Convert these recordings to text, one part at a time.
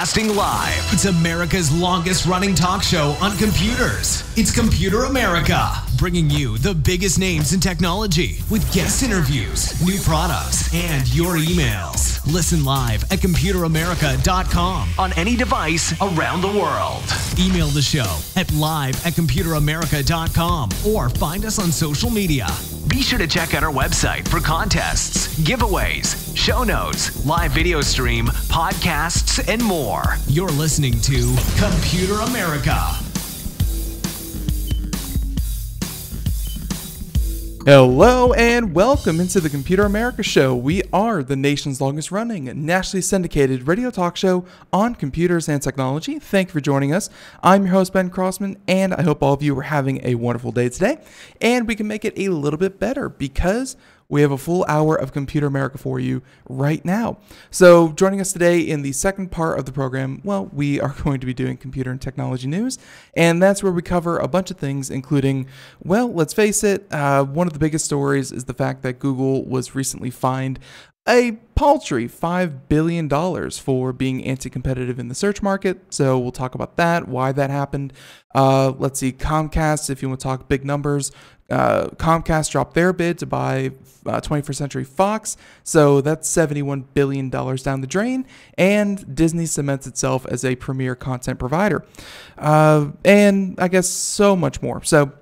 Broadcasting live. It's America's longest running talk show on computers. It's Computer America, bringing you the biggest names in technology with guest interviews, new products, and your emails. Listen live at computeramerica.com on any device around the world. Email the show at live@computeramerica.com or find us on social media. Be sure to check out our website for contests, giveaways, show notes, live video stream, podcasts, and more. You're listening to Computer America. Hello and welcome into the Computer America Show. We are the nation's longest running, nationally syndicated radio talk show on computers and technology. Thank you for joining us. I'm your host, Ben Crossman, and I hope all of you are having a wonderful day today. And we can make it a little bit better because we have a full hour of Computer America for you right now. So joining us today in the second part of the program, well, we are going to be doing computer and technology news. And that's where we cover a bunch of things, including, well, let's face it, one of the biggest stories is the fact that Google was recently fined a paltry $5 billion for being anti-competitive in the search market. So we'll talk about that, why that happened. Let's see, Comcast, if you want to talk big numbers, Comcast dropped their bid to buy 21st Century Fox, so that's $71 billion down the drain, and Disney cements itself as a premier content provider. And I guess so much more. So,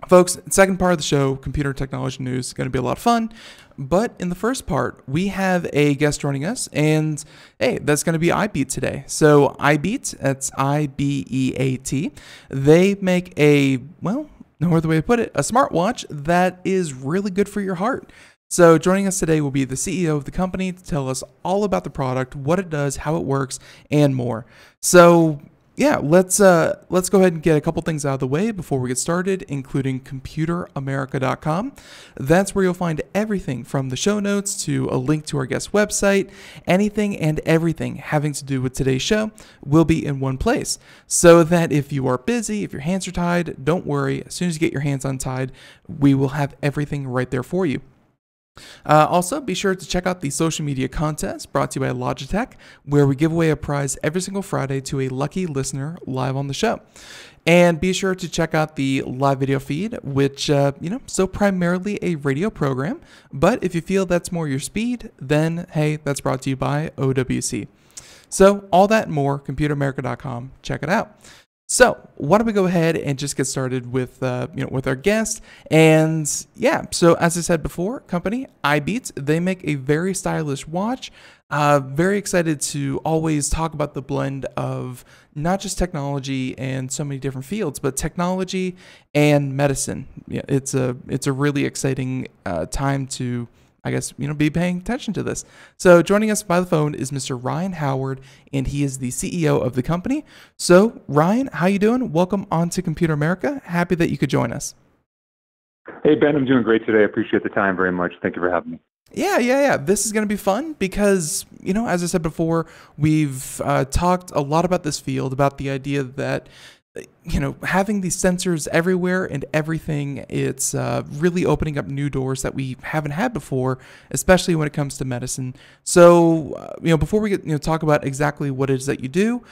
folks, second part of the show, computer technology news, is going to be a lot of fun. But in the first part, we have a guest joining us, and hey, that's going to be iBeat today. So iBeat, that's I-B-E-A-T, they make a, well, no other way to put it, a smartwatch that is really good for your heart. So joining us today will be the CEO of the company to tell us all about the product, what it does, how it works, and more. So yeah, let's go ahead and get a couple things out of the way before we get started, including computeramerica.com. That's where you'll find everything from the show notes to a link to our guest website. Anything and everything having to do with today's show will be in one place. So that if you are busy, if your hands are tied, don't worry. As soon as you get your hands untied, we will have everything right there for you. Also, be sure to check out the social media contest brought to you by Logitech, where we give away a prize every single Friday to a lucky listener live on the show. And be sure to check out the live video feed, which, so primarily a radio program. But if you feel that's more your speed, then hey, that's brought to you by OWC. So all that and more, computeramerica.com. Check it out. So why don't we go ahead and just get started with with our guest. And yeah, so as I said before, company iBeat, they make a very stylish watch. Very excited to always talk about the blend of not just technology and so many different fields, but technology and medicine. Yeah, it's a really exciting time to, I guess, be paying attention to this. So joining us by the phone is Mr. Ryan Howard, and he is the CEO of the company. So Ryan, how you doing? Welcome on to Computer America. Happy that you could join us. Hey, Ben, I'm doing great today. I appreciate the time very much. Thank you for having me. Yeah. This is going to be fun because, as I said before, we've talked a lot about this field, about the idea that having these sensors everywhere and everything, it's really opening up new doors that we haven't had before, especially when it comes to medicine. So, before we get talk about exactly what it is that you do,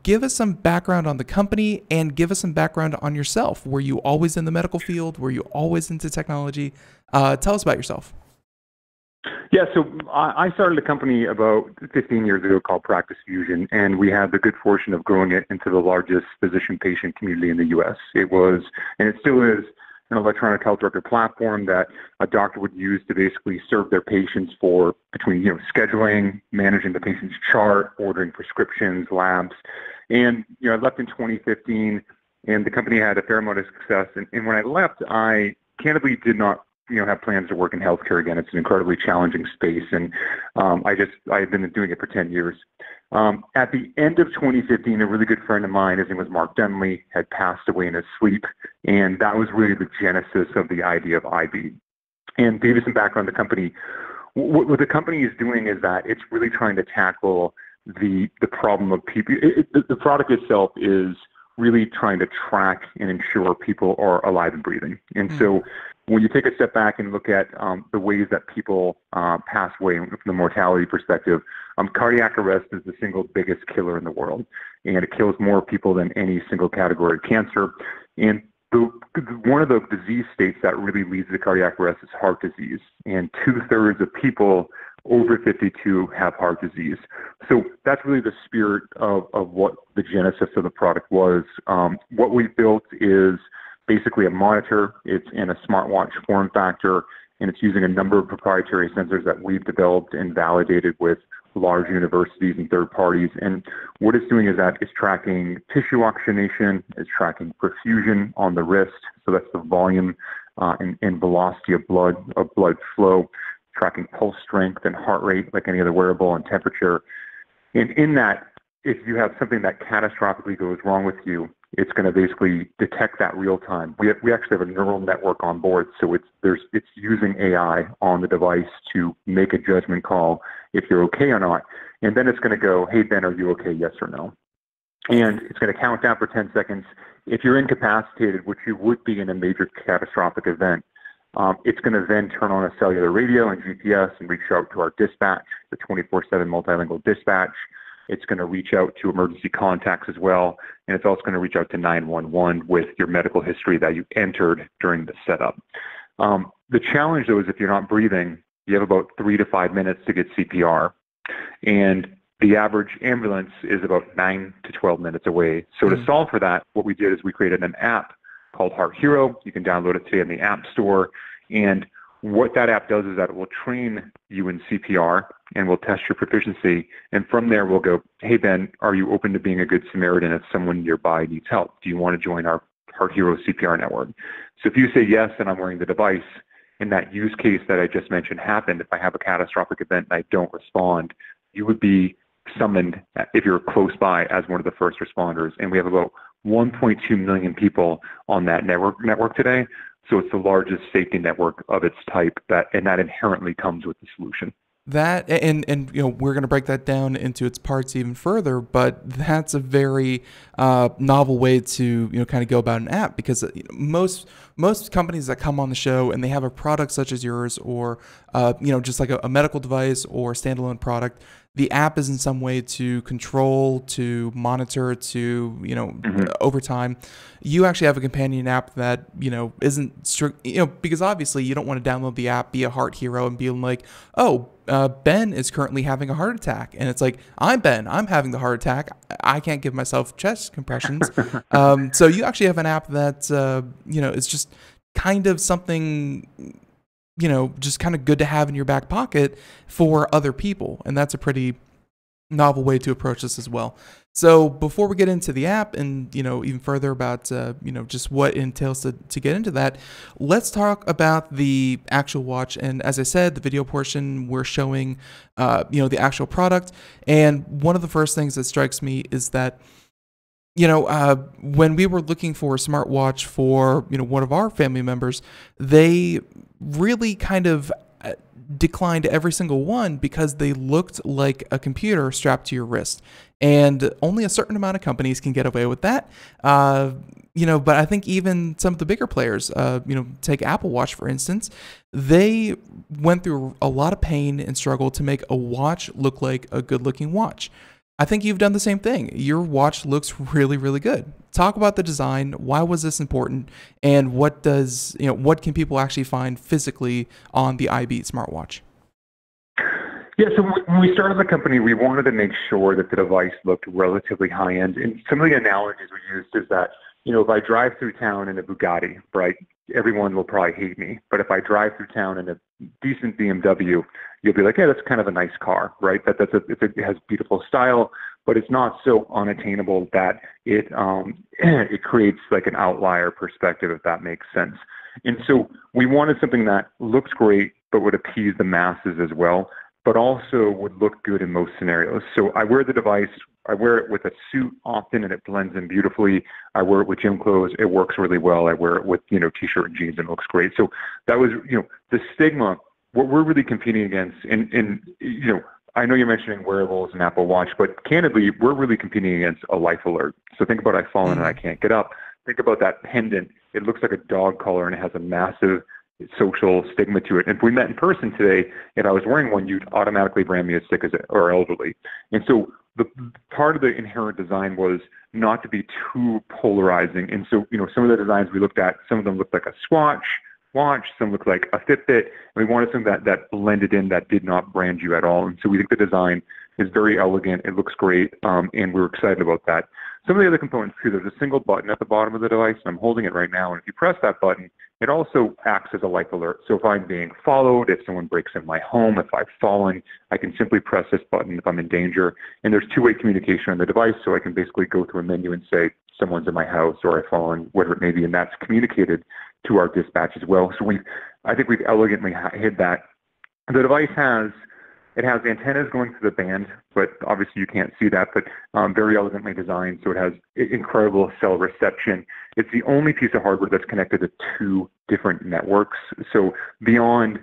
give us some background on the company and give us some background on yourself. Were you always in the medical field? Were you always into technology? Tell us about yourself. Yeah, so I started a company about 15 years ago called Practice Fusion, and we had the good fortune of growing it into the largest physician-patient community in the U.S. It was, and it still is, an electronic health record platform that a doctor would use to basically serve their patients for between, scheduling, managing the patient's chart, ordering prescriptions, labs. And, I left in 2015, and the company had a fair amount of success. And when I left, I candidly did not have plans to work in healthcare again. It's an incredibly challenging space, and I've been doing it for 10 years. At the end of 2015, a really good friend of mine, his name was Mark Dunley, had passed away in his sleep, and that was really the genesis of the idea of iBeat. And to give you some background on the company, what the company is doing is that it's really trying to tackle the problem of people. The product itself is really trying to track and ensure people are alive and breathing. And so when you take a step back and look at the ways that people pass away from the mortality perspective, cardiac arrest is the single biggest killer in the world, and it kills more people than any single category of cancer. And one of the disease states that really leads to cardiac arrest is heart disease, and 2/3 of people over 52 have heart disease. So that's really the spirit of what the genesis of the product was. What we built is basically a monitor. It's in a smartwatch form factor, and it's using a number of proprietary sensors that we've developed and validated with large universities and third parties. And what it's doing is that it's tracking tissue oxygenation, it's tracking perfusion on the wrist, so that's the volume and velocity of blood flow, tracking pulse strength and heart rate like any other wearable, and temperature. And in that, if you have something that catastrophically goes wrong with you, it's going to basically detect that real time. We actually have a neural network on board, so it's using AI on the device to make a judgment call if you're okay or not. And then it's going to go, hey, Ben, are you okay, yes or no? And it's going to count down for 10 seconds. If you're incapacitated, which you would be in a major catastrophic event, it's going to then turn on a cellular radio and GPS and reach out to our dispatch, the 24/7 multilingual dispatch. It's going to reach out to emergency contacts as well, and it's also going to reach out to 911 with your medical history that you entered during the setup. The challenge, though, is if you're not breathing, you have about 3 to 5 minutes to get CPR, and the average ambulance is about 9 to 12 minutes away. So to solve for that, what we did is we created an app called Heart Hero. You can download it today in the App Store, and what that app does is that it will train you in CPR and will test your proficiency. And from there, we'll go, hey, Ben, are you open to being a good Samaritan if someone nearby needs help? Do you want to join our Heart Hero CPR network? So if you say yes, and I'm wearing the device, and that use case that I just mentioned happened, if I have a catastrophic event and I don't respond, you would be summoned if you're close by as one of the first responders. And we have about 1.2 million people on that network today. So it's the largest safety network of its type, and that inherently comes with the solution. That and we're going to break that down into its parts even further, but that's a very novel way to kind of go about an app, because most companies that come on the show and they have a product such as yours, or just like a medical device or standalone product, the app is in some way to control, to monitor, to over time. You actually have a companion app that isn't strict, because obviously you don't want to download the app, be a heart hero, and be like, oh, Ben is currently having a heart attack, and it's like, I'm Ben, I'm having the heart attack, I can't give myself chest compressions. So you actually have an app that is just kind of something just kind of good to have in your back pocket for other people. And that's a pretty novel way to approach this as well. So before we get into the app and, even further about, just what it entails to get into that, let's talk about the actual watch. And as I said, the video portion, we're showing, the actual product. And one of the first things that strikes me is that, when we were looking for a smartwatch for, one of our family members, they really kind of declined every single one because they looked like a computer strapped to your wrist. And only a certain amount of companies can get away with that. But I think even some of the bigger players, take Apple Watch, for instance, they went through a lot of pain and struggle to make a watch look like a good-looking watch. I think you've done the same thing. Your watch looks really, really good. Talk about the design. Why was this important? And what can people actually find physically on the iBeat smartwatch? Yeah, so when we started the company, we wanted to make sure that the device looked relatively high-end. And some of the analogies we used is that, if I drive through town in a Bugatti, right, everyone will probably hate me. But if I drive through town in a decent BMW, you'll be like, yeah, that's kind of a nice car, right? It has beautiful style, but it's not so unattainable that it creates like an outlier perspective, if that makes sense. And so we wanted something that looks great, but would appease the masses as well, but also would look good in most scenarios. So I wear the device. I wear it with a suit often, and it blends in beautifully. I wear it with gym clothes. It works really well. I wear it with, T-shirt and jeans, and it looks great. So that was, the stigma. What we're really competing against, and I know you're mentioning wearables and Apple Watch, but candidly, we're really competing against a life alert. So think about I've fallen and I can't get up. Think about that pendant. It looks like a dog collar and it has a massive social stigma to it. And if we met in person today, if I was wearing one, you'd automatically brand me as sick or elderly. And so the part of the inherent design was not to be too polarizing. And so, some of the designs we looked at, some of them looked like a Swatch watch, some looked like a Fitbit, and we wanted something that blended in, that did not brand you at all. And so we think the design is very elegant. It looks great, and we're excited about that. Some of the other components too, there's a single button at the bottom of the device, and I'm holding it right now, and if you press that button, it also acts as a life alert. So if I'm being followed, if someone breaks in my home, if I've fallen, I can simply press this button if I'm in danger. And there's two-way communication on the device, so I can basically go through a menu and say, someone's in my house or I've fallen, whatever it may be, and that's communicated to our dispatch as well. So I think we've elegantly hid that. The device has antennas going through the band, but obviously you can't see that, but very elegantly designed. So it has incredible cell reception. It's the only piece of hardware that's connected to two different networks. So beyond,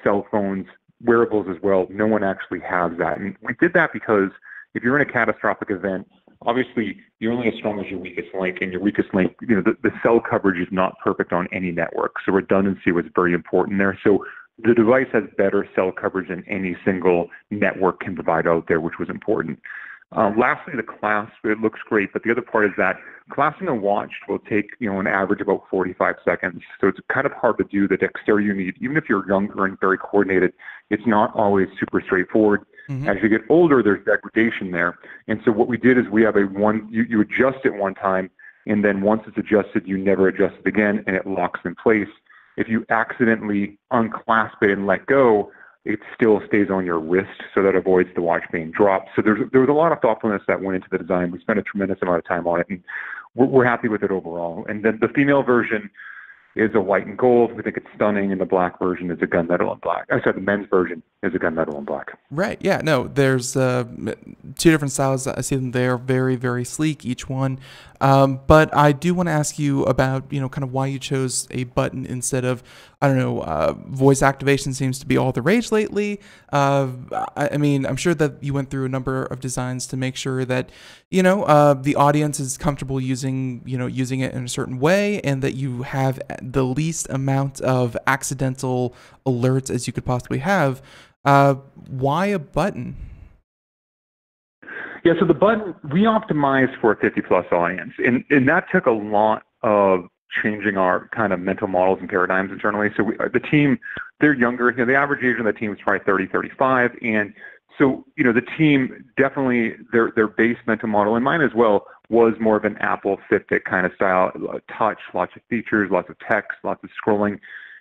cell phones, wearables as well, no one actually has that. And we did that because if you're in a catastrophic event, obviously you're only as strong as your weakest link, and your weakest link, the cell coverage is not perfect on any network. So redundancy was very important there. So the device has better cell coverage than any single network can provide out there, which was important. Lastly, the clasp, it looks great, but the other part is that clasping a watch will take, an average about 45 seconds. So it's kind of hard to do the dexterity you need. Even if you're younger and very coordinated, it's not always super straightforward. Mm-hmm. As you get older, there's degradation there. And so what we did is we have you adjust it one time, and then once it's adjusted, you never adjust it again, and it locks in place. If you accidentally unclasp it and let go, it still stays on your wrist, so that avoids the watch being dropped. So there was a lot of thoughtfulness that went into the design. We spent a tremendous amount of time on it, and we're happy with it overall. And then the female version is a white and gold. We think it's stunning, and the black version is a gunmetal and black. The men's version is a gunmetal and black. Right. Yeah. No, there's two different styles. I see them there, very, very sleek, each one. But I do want to ask you about, kind of why you chose a button instead of, voice activation seems to be all the rage lately. I'm sure that you went through a number of designs to make sure that, the audience is comfortable using it in a certain way, and that you have the least amount of accidental alerts as you could possibly have. Why a button? Yeah, so the button, we optimized for a 50-plus audience, and that took a lot of changing our kind of mental models and paradigms internally. So the team, they're younger. The average age of the team is probably 30, 35, and so, the team definitely, their base mental model, and mine as well, was more of an Apple Fitbit kind of style, touch, lots of features, lots of text, lots of scrolling.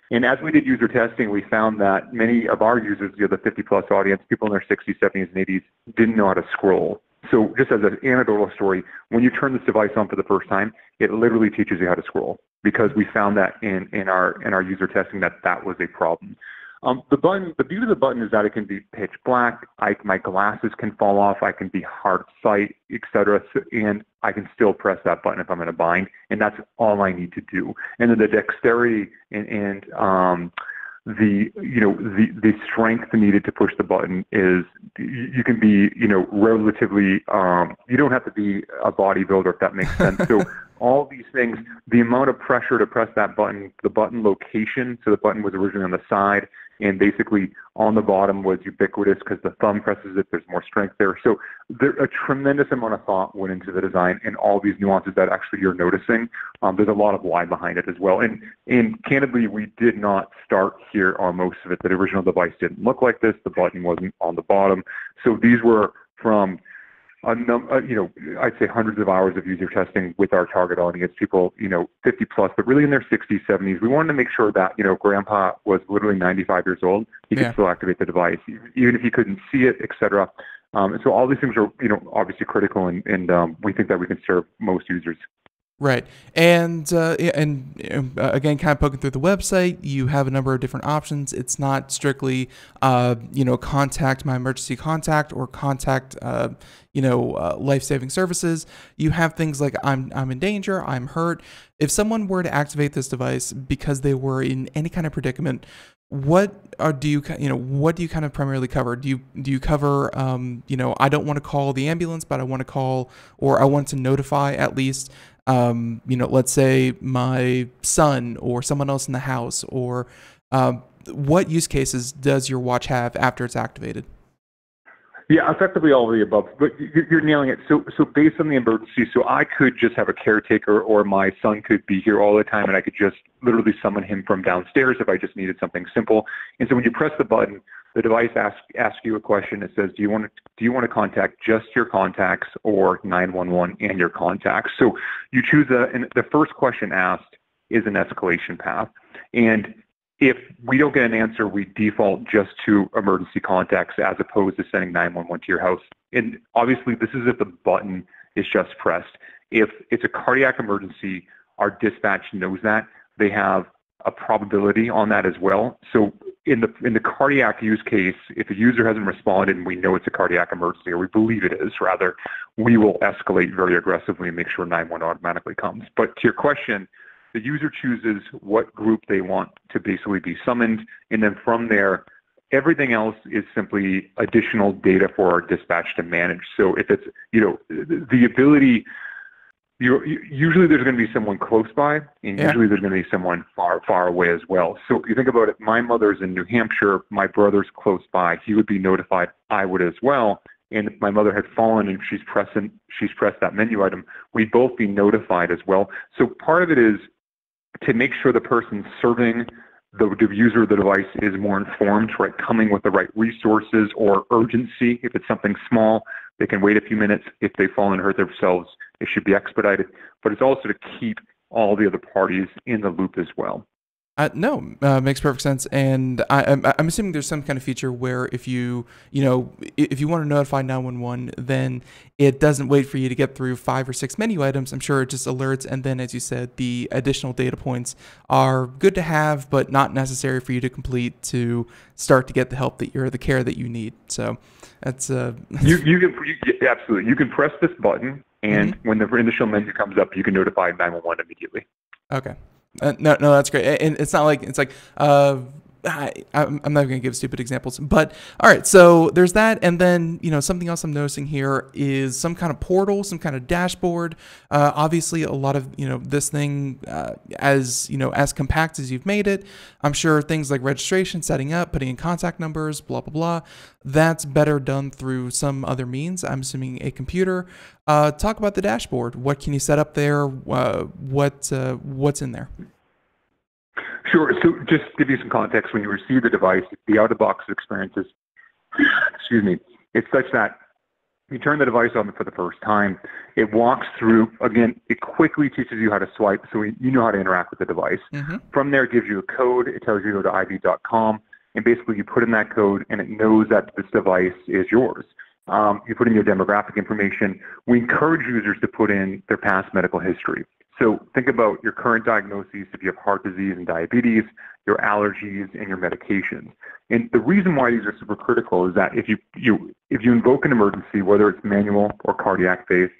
And as we did user testing, we found that many of our users, the 50-plus audience, people in their 60s, 70s, and 80s, didn't know how to scroll. So just as an anecdotal story, when you turn this device on for the first time, it literally teaches you how to scroll, because we found that in our user testing that was a problem. The beauty of the button is that it can be pitch black. My glasses can fall off. I can be hard of sight, etc. And I can still press that button if I'm in a bind, and that's all I need to do. And then the dexterity and the strength needed to push the button is, you can be, relatively, you don't have to be a bodybuilder, if that makes sense. So all these things, the amount of pressure to press that button, the button location, so the button was originally on the side, and basically on the bottom was ubiquitous because the thumb presses it, there's more strength there. So a tremendous amount of thought went into the design, and all these nuances that actually you're noticing. There's a lot of why behind it as well. And candidly, we did not start here on most of it. The original device didn't look like this. The button wasn't on the bottom. So these were from I'd say hundreds of hours of user testing with our target audience, people, 50 plus, but really in their 60s, 70s. We wanted to make sure that, grandpa was literally 95 years old. He could still activate the device, even if he couldn't see it, et cetera. And so all these things are, obviously critical, and we think that we can serve most users. Right. And again, kind of poking through the website, you have a number of different options. It's not strictly, contact my emergency contact or contact, life-saving services. You have things like I'm in danger, I'm hurt. If someone were to activate this device because they were in any kind of predicament, what do you kind of primarily cover? Do you cover, I don't want to call the ambulance, but I want to call, or I want to notify at least, let's say my son or someone else in the house, or what use cases does your watch have after it's activated? Yeah, effectively all of the above, but you're nailing it. So based on the emergency, so I could just have a caretaker, or my son could be here all the time, and I could just literally summon him from downstairs if I just needed something simple. And so when you press the button, the device asks you a question. It says, do you want to contact just your contacts or 911 and your contacts? So you choose and the first question asked is an escalation path, and if we don't get an answer, we default just to emergency contacts as opposed to sending 911 to your house. And obviously, this is if the button is just pressed. If it's a cardiac emergency, our dispatch knows that. They have a probability on that as well. So in the cardiac use case, if a user hasn't responded and we know it's a cardiac emergency, or we believe it is, rather, we will escalate very aggressively and make sure 911 automatically comes. But to your question, the user chooses what group they want to basically be summoned, and then from there, everything else is simply additional data for our dispatch to manage. So if it's, the ability, usually there's going to be someone close by, and usually there's going to be someone far, far away as well. So if you think about it, my mother's in New Hampshire, my brother's close by, he would be notified, I would as well. And if my mother had fallen and she's pressed that menu item, we'd both be notified as well. So part of it is to make sure the person serving the user of the device is more informed, right? Coming with the right resources or urgency. If it's something small, they can wait a few minutes. If they fall and hurt themselves, it should be expedited. But it's also to keep all the other parties in the loop as well. No, makes perfect sense. And I'm assuming there's some kind of feature where if you want to notify 911, then it doesn't wait for you to get through 5 or 6 menu items. I'm sure it just alerts. And then, as you said, the additional data points are good to have, but not necessary for you to complete to start to get the help the care that you need. So that's you can absolutely. You can press this button, and when the initial menu comes up, you can notify 911 immediately. Okay. No, that's great. And it's not like, it's like, I'm not going to give stupid examples, but all right. So there's that. And then, something else I'm noticing here is some kind of portal, some kind of dashboard. Obviously a lot of, this thing, as compact as you've made it, I'm sure things like registration, setting up, putting in contact numbers, blah, blah, blah. That's better done through some other means. I'm assuming a computer. Talk about the dashboard. What can you set up there? What's in there? Sure. So just to give you some context, when you receive the device, the out-of-box experience is, it's such that you turn the device on for the first time. It walks through, again, it quickly teaches you how to swipe, so you know how to interact with the device. From there, it gives you a code. It tells you to go to iBeat.com, and basically you put in that code, and it knows that this device is yours. You put in your demographic information. We encourage users to put in their past medical history. So think about your current diagnoses, if you have heart disease and diabetes, your allergies, and your medications. And the reason why these are super critical is that if you invoke an emergency, whether it's manual or cardiac-based,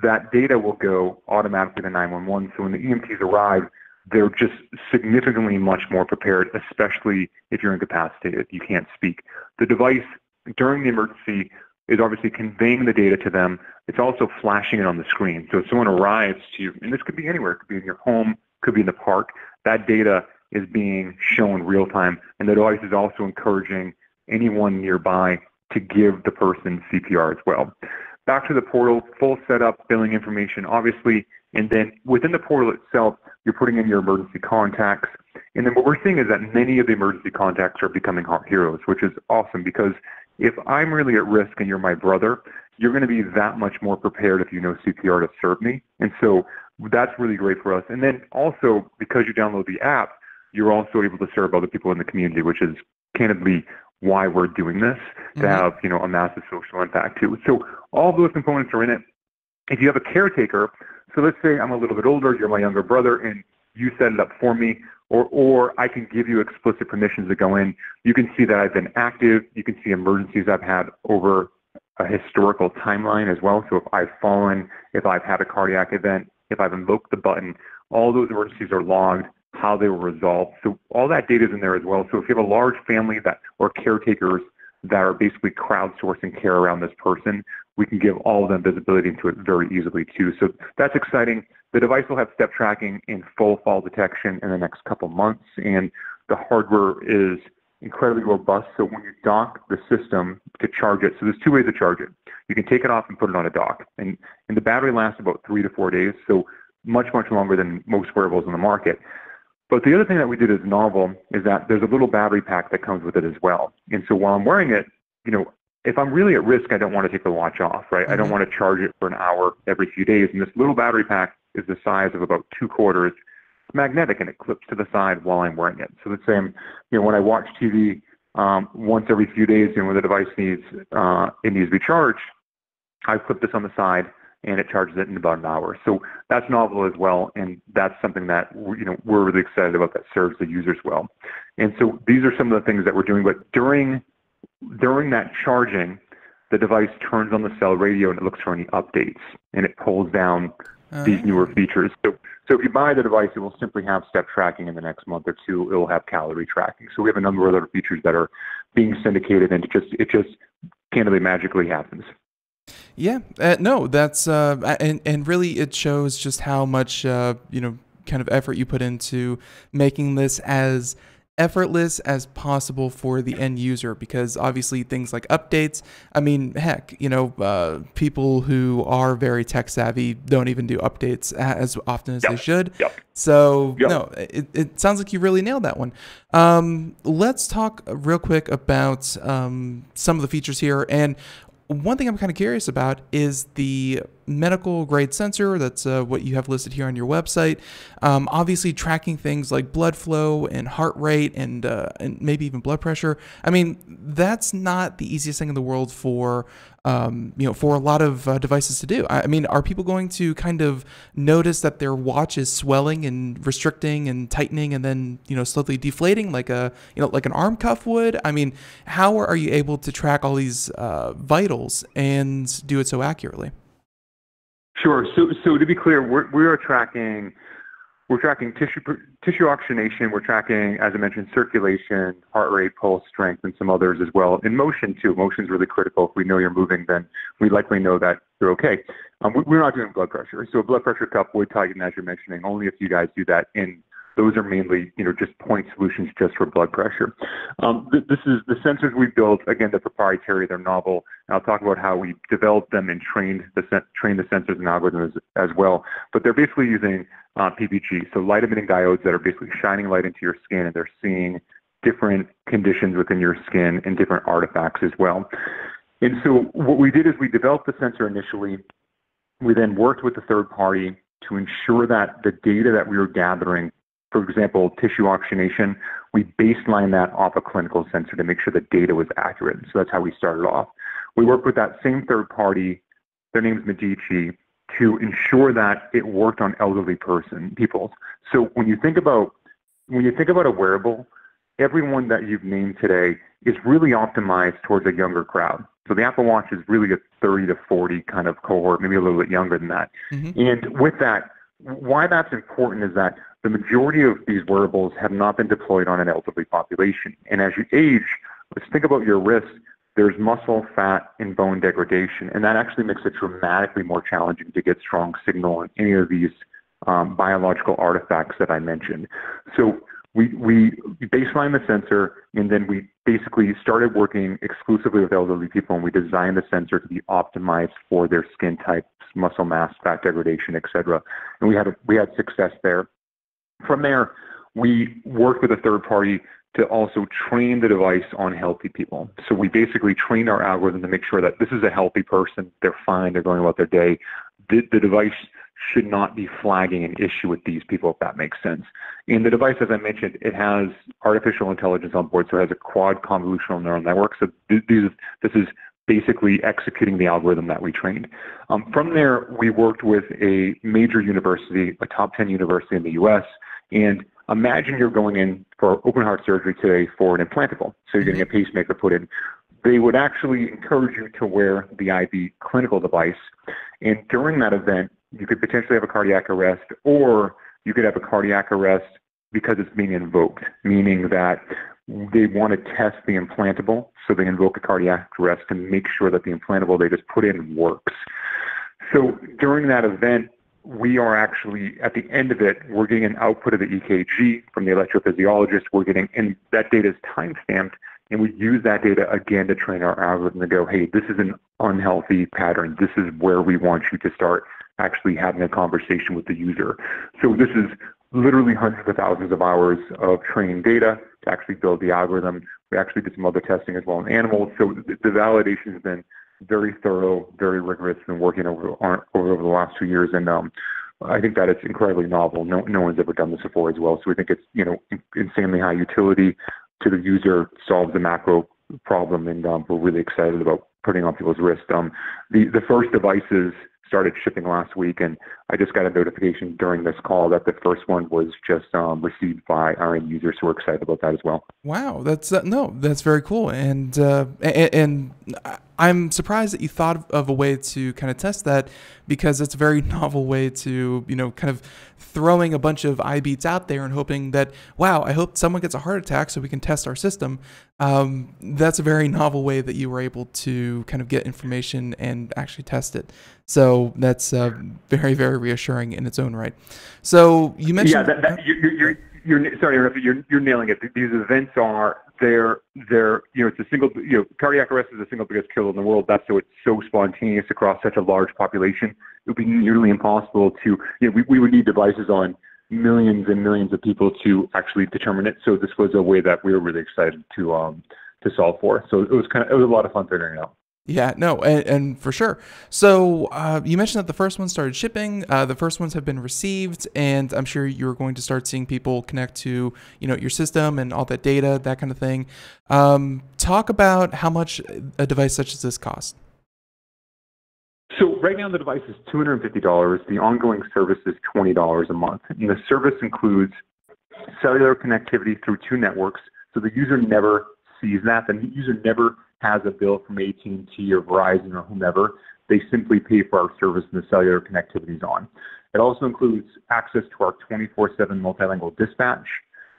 that data will go automatically to 911. So when the EMTs arrive, they're just significantly much more prepared, especially if you're incapacitated, you can't speak. The device, during the emergency, is obviously conveying the data to them. It's also flashing it on the screen. So if someone arrives to you, and this could be anywhere, it could be in your home, could be in the park, that data is being shown real time. And the device is also encouraging anyone nearby to give the person CPR as well. Back to the portal, full setup, billing information, obviously, and then within the portal itself, you're putting in your emergency contacts. And then what we're seeing is that many of the emergency contacts are becoming heroes, which is awesome because if I'm really at risk and you're my brother, you're going to be that much more prepared if you know CPR to serve me. And so that's really great for us. And then also, because you download the app, you're also able to serve other people in the community, which is candidly why we're doing this, to have, a massive social impact too. So all those components are in it. If you have a caretaker, so let's say I'm a little bit older, you're my younger brother, and you set it up for me, or I can give you explicit permissions to go in. You can see that I've been active. You can see emergencies I've had over a historical timeline as well. So if I've fallen, if I've had a cardiac event, if I've invoked the button, all those emergencies are logged, how they were resolved. So all that data is in there as well. So if you have a large family or caretakers that are basically crowdsourcing care around this person, we can give all of them visibility into it very easily too. So that's exciting. The device will have step tracking and full fall detection in the next couple months, and the hardware is incredibly robust. So when you dock the system to charge it, so there's two ways to charge it. You can take it off and put it on a dock, and the battery lasts about 3 to 4 days, so much longer than most wearables in the market. But the other thing that we did is novel is that there's a little battery pack that comes with it as well. And so while I'm wearing it, if I'm really at risk, I don't want to take the watch off, right? Mm-hmm. I don't want to charge it for an hour every few days. And this little battery pack is the size of about 2 quarters. It's magnetic, and it clips to the side while I'm wearing it. So let's say when I watch TV once every few days, when the device needs to be charged, I flip this on the side, and it charges it in about an hour. So that's novel as well, and that's something that we're really excited about that serves the users well. And so these are some of the things that we're doing. But during that charging, the device turns on the cell radio and it looks for any updates, and it pulls down these newer features. So if you buy the device, it will simply have step tracking in the next month or two. It will have calorie tracking. So we have a number of other features that are being syndicated, and it just candidly magically happens. Yeah, no, that's and really it shows just how much kind of effort you put into making this as effortless as possible for the end user, because obviously things like updates, I mean, heck, people who are very tech savvy don't even do updates as often as they should. So no, it sounds like you really nailed that one. Let's talk real quick about some of the features here. And one thing I'm kind of curious about is the medical grade sensor. That's what you have listed here on your website. Obviously tracking things like blood flow and heart rate and maybe even blood pressure. I mean, that's not the easiest thing in the world for for a lot of devices to do. I mean, are people going to kind of notice that their watch is swelling and restricting and tightening and then, slowly deflating like like an arm cuff would? I mean, how are you able to track all these vitals and do it so accurately? Sure. So to be clear, we're tracking tissue oxygenation. We're tracking, as I mentioned, circulation, heart rate, pulse, strength, and some others as well. And motion too. Motion is really critical. If we know you're moving, then we likely know that you're okay. We're not doing blood pressure. So a blood pressure cuff would tighten, as you're mentioning. Only if you guys do that. And those are mainly, just point solutions just for blood pressure. This is the sensors we built. Again, they're proprietary. They're novel. And I'll talk about how we developed them and trained the sensors and algorithms as well. But they're basically using PPG, so light-emitting diodes that are basically shining light into your skin, and they're seeing different conditions within your skin and different artifacts as well. And so what we did is we developed the sensor initially. We then worked with a third party to ensure that the data that we were gathering, for example, tissue oxygenation, we baseline that off a clinical sensor to make sure the data was accurate. So that's how we started off. We worked with that same third party, their name is Medici, to ensure that it worked on elderly people. So when you think about a wearable, everyone that you've named today is really optimized towards a younger crowd. So the Apple Watch is really a 30 to 40 kind of cohort, maybe a little bit younger than that. Mm-hmm. And with that, why that's important is that the majority of these wearables have not been deployed on an elderly population. And as you age, let's think about your wrist. There's muscle, fat, and bone degradation, and that actually makes it dramatically more challenging to get strong signal on any of these biological artifacts that I mentioned. So we baseline the sensor, and then we basically started working exclusively with elderly people, and we designed the sensor to be optimized for their skin types, muscle mass, fat degradation, etc. And we had success there. From there, we worked with a third party to also train the device on healthy people. So we basically trained our algorithm to make sure that this is a healthy person, they're fine, they're going about their day. The device should not be flagging an issue with these people, if that makes sense. And the device, as I mentioned, it has artificial intelligence on board, so it has a quad convolutional neural network. So this is basically executing the algorithm that we trained. From there, we worked with a major university, a top 10 university in the US, and imagine you're going in for open heart surgery today for an implantable. So you're getting a pacemaker put in. They would actually encourage you to wear the iBeat clinical device. And during that event, you could potentially have a cardiac arrest, or you could have a cardiac arrest because it's being invoked, meaning that they want to test the implantable, so they invoke a cardiac arrest to make sure that the implantable they just put in works. So during that event, we are actually, at the end of it, we're getting an output of the EKG from the electrophysiologist. We're getting, and that data is time-stamped, and we use that data again to train our algorithm to go, hey, this is an unhealthy pattern. This is where we want you to start actually having a conversation with the user. So this is literally hundreds of thousands of hours of training data to actually build the algorithm. We actually did some other testing as well in animals. So the validation has been very thorough, very rigorous, been working over the last 2 years. And I think that it's incredibly novel. No one's ever done this before as well. So we think it's, insanely high utility to the user, solves the macro problem, and we're really excited about putting on people's wrist. The first devices started shipping last week, and I just got a notification during this call that the first one was just received by our end users, so we're excited about that as well. Wow, that's very cool, and I'm surprised that you thought of a way to kind of test that, because it's a very novel way to, kind of throwing a bunch of iBeats out there and hoping that, wow, I hope someone gets a heart attack so we can test our system. That's a very novel way that you were able to kind of get information and actually test it. So that's very, very reassuring in its own right. So you mentioned, you're nailing it. These events are it's a single, cardiac arrest is the single biggest killer in the world. That's so it's so spontaneous across such a large population. It would be nearly impossible to, we would need devices on millions and millions of people to actually determine it. So this was a way that we were really excited to solve for. So it was a lot of fun figuring it out. Yeah, no, and for sure. So you mentioned that the first one started shipping. The first ones have been received, and I'm sure you're going to start seeing people connect to, your system and all that data, that kind of thing. Talk about how much a device such as this costs. So right now the device is $250. The ongoing service is $20 a month. And the service includes cellular connectivity through 2 networks. So the user never sees that. The user never has a bill from AT&T or Verizon or whomever. They simply pay for our service and the cellular connectivity is on. It also includes access to our 24/7 multilingual dispatch,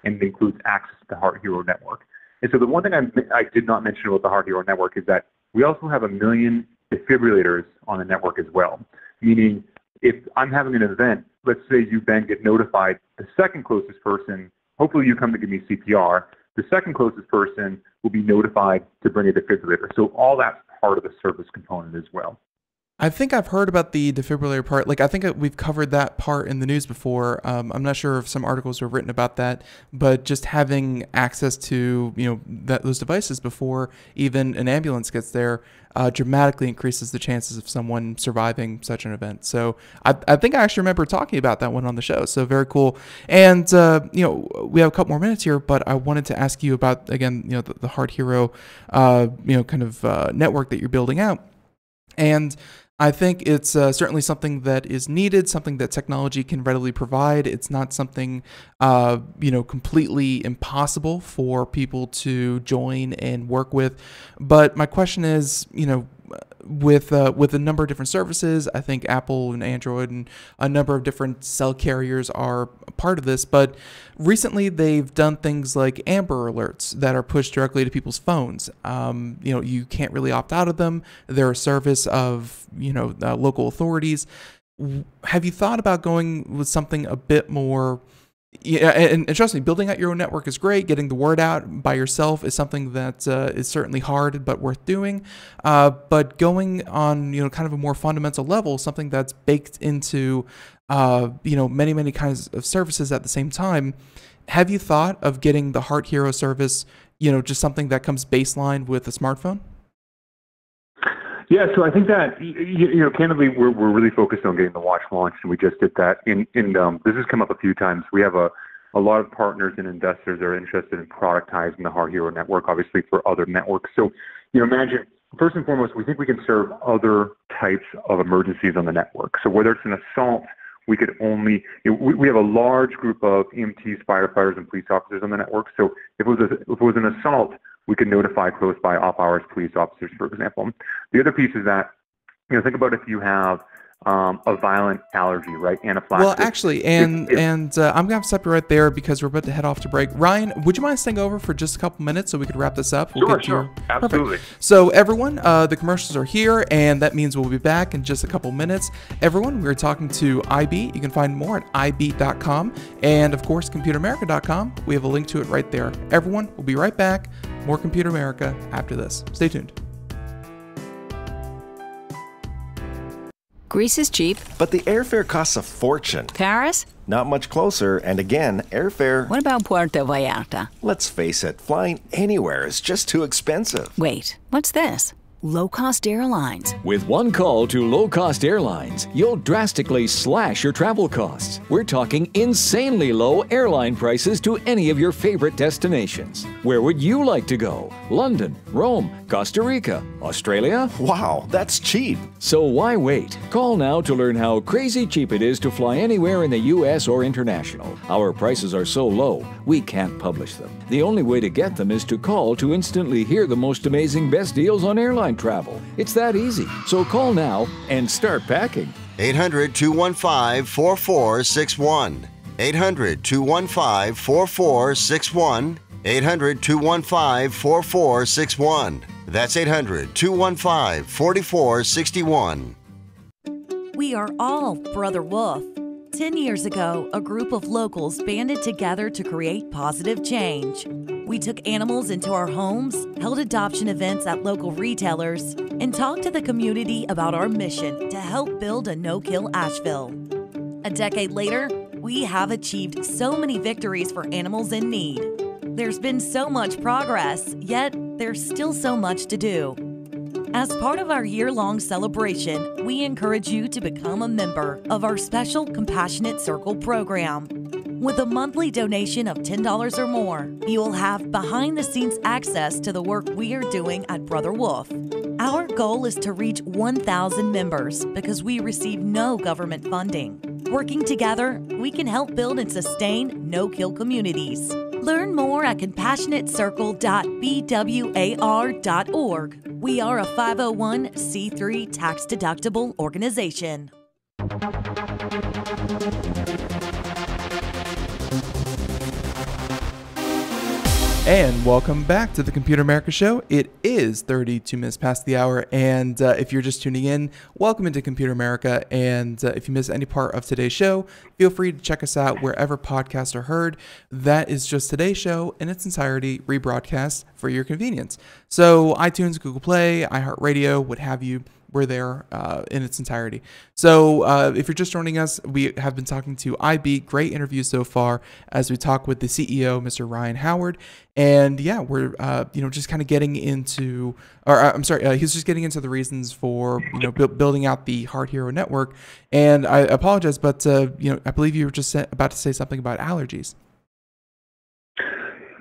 and it includes access to the Heart Hero network. And so the one thing I did not mention about the Heart Hero network is that we also have 1 million defibrillators on the network as well, meaning if I'm having an event, let's say you then get notified, the second closest person, hopefully you come to give me CPR, the second closest person will be notified to bring a defibrillator. So all that's part of the service component as well. I think I've heard about the defibrillator part. Like, I think we've covered that part in the news before. I'm not sure if some articles were written about that, but just having access to, those devices before even an ambulance gets there dramatically increases the chances of someone surviving such an event. So I think I actually remember talking about that one on the show. So very cool. And, we have a couple more minutes here, but I wanted to ask you about, again, the Heart Hero, network that you're building out. And I think it's certainly something that is needed, something that technology can readily provide. It's not something, completely impossible for people to join and work with. But my question is, with a number of different services, I think Apple and Android and a number of different cell carriers are a part of this. But recently, they've done things like Amber Alerts that are pushed directly to people's phones. You can't really opt out of them. They're a service of local authorities. Have you thought about going with something a bit more? Yeah, and trust me, building out your own network is great. Getting the word out by yourself is something that is certainly hard, but worth doing. But going on, kind of a more fundamental level, something that's baked into, many, many kinds of services at the same time. Have you thought of getting the Heart Hero service, just something that comes baseline with a smartphone? Yeah, so I think that, candidly, we're really focused on getting the watch launched, and we just did that. And this has come up a few times. We have a lot of partners and investors that are interested in productizing the Heart Hero network, obviously, for other networks. So, imagine, first and foremost, we think we can serve other types of emergencies on the network. So whether it's an assault, we could only, we have a large group of EMTs, firefighters, and police officers on the network. So if it was an assault, we could notify close by off-hours police officers, for example. The other piece is that, think about if you have a violent allergy, right? Anaphylaxis. Well, actually, I'm gonna have to stop you right there because we're about to head off to break. Ryan, would you mind staying over for just a couple minutes so we could wrap this up? Sure. Absolutely. Perfect. So everyone, the commercials are here, and that means we'll be back in just a couple minutes. Everyone, we're talking to iBeat. You can find more at iBeat.com, and of course, ComputerAmerica.com. We have a link to it right there. Everyone, we'll be right back. More Computer America after this. Stay tuned. Greece is cheap. But the airfare costs a fortune. Paris? Not much closer, and again, airfare... What about Puerto Vallarta? Let's face it, flying anywhere is just too expensive. Wait, what's this? Low-cost airlines. With one call to low-cost airlines, you'll drastically slash your travel costs. We're talking insanely low airline prices to any of your favorite destinations. Where would you like to go? London, Rome, Costa Rica, Australia? Wow, that's cheap. So why wait? Call now to learn how crazy cheap it is to fly anywhere in the U.S. or international. Our prices are so low, we can't publish them. The only way to get them is to call to instantly hear the most amazing best deals on airline travel. It's that easy. So call now and start packing. 800-215-4461. 800-215-4461. 800-215-4461. That's 800-215-4461. We are all Brother Wolf. 10 years ago, a group of locals banded together to create positive change. We took animals into our homes, held adoption events at local retailers, and talked to the community about our mission to help build a no-kill Asheville. A decade later, we have achieved so many victories for animals in need. There's been so much progress, yet there's still so much to do. As part of our year-long celebration, we encourage you to become a member of our special Compassionate Circle program. With a monthly donation of $10 or more, you will have behind-the-scenes access to the work we are doing at Brother Wolf. Our goal is to reach 1,000 members because we receive no government funding. Working together, we can help build and sustain no-kill communities. Learn more at compassionatecircle.bwar.org. We are a 501c3 tax-deductible organization. And welcome back to the Computer America Show. It is 32 minutes past the hour, and if you're just tuning in, welcome into Computer America. And if you miss any part of today's show, feel free to check us out wherever podcasts are heard. That is just today's show in its entirety, rebroadcast for your convenience. So iTunes, Google Play, iHeartRadio, what have you. We're there in its entirety. So if you're just joining us, we have been talking to iBeat. Great interview so far as we talk with the CEO, Mr. Ryan Howard. And yeah, we're just kind of getting into, he's just getting into the reasons for building out the Heart Hero network. And I apologize, but I believe you were just about to say something about allergies.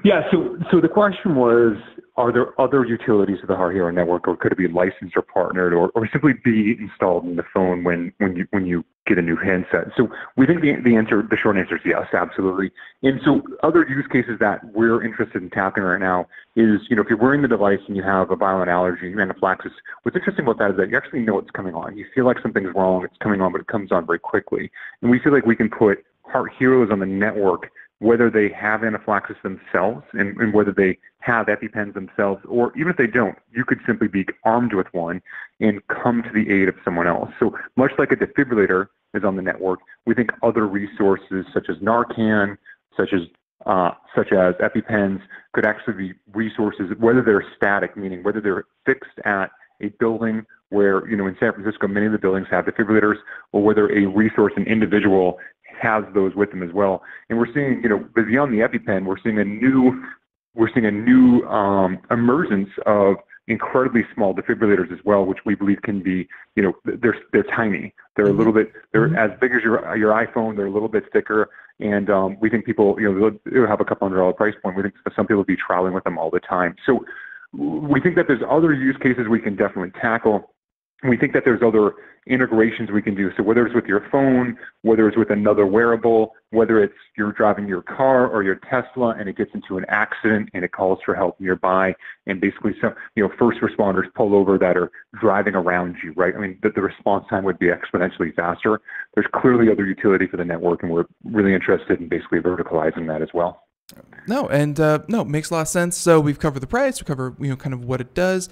Yeah, so the question was, are there other utilities of the Heart Hero network, or could it be licensed or partnered, or simply be installed in the phone when you get a new handset? So we think the short answer is yes, absolutely. And so other use cases that we're interested in tapping right now is, if you're wearing the device and you have a violent allergy, anaphylaxis, what's interesting about that is that you actually know it's coming on. You feel like something's wrong, it's coming on, but it comes on very quickly. And we feel like we can put Heart Heroes on the network, whether they have anaphylaxis themselves and whether they have EpiPens themselves, or even if they don't, you could simply be armed with one and come to the aid of someone else. So much like a defibrillator is on the network, we think other resources such as Narcan, such as EpiPens, could actually be resources, whether they're static, meaning whether they're fixed at a building where, in San Francisco, many of the buildings have defibrillators, or whether a resource, an individual, has those with them as well. And we're seeing, beyond the EpiPen, we're seeing a new emergence of incredibly small defibrillators as well, which we believe can be, they're tiny. They're a little bit, they're as big as your iPhone. They're a little bit thicker, and we think people, they'll have a couple $100 price point. We think some people will be traveling with them all the time. So we think that there's other use cases we can definitely tackle. We think that there's other integrations we can do. So whether it's with your phone, whether it's with another wearable, whether it's you're driving your car or your Tesla and it gets into an accident and it calls for help nearby, and basically some, first responders pull over that are driving around you, right? I mean, the response time would be exponentially faster. There's clearly other utility for the network, and we're really interested in basically verticalizing that as well. No, and no, makes a lot of sense. So we've covered the price, we cover kind of what it does.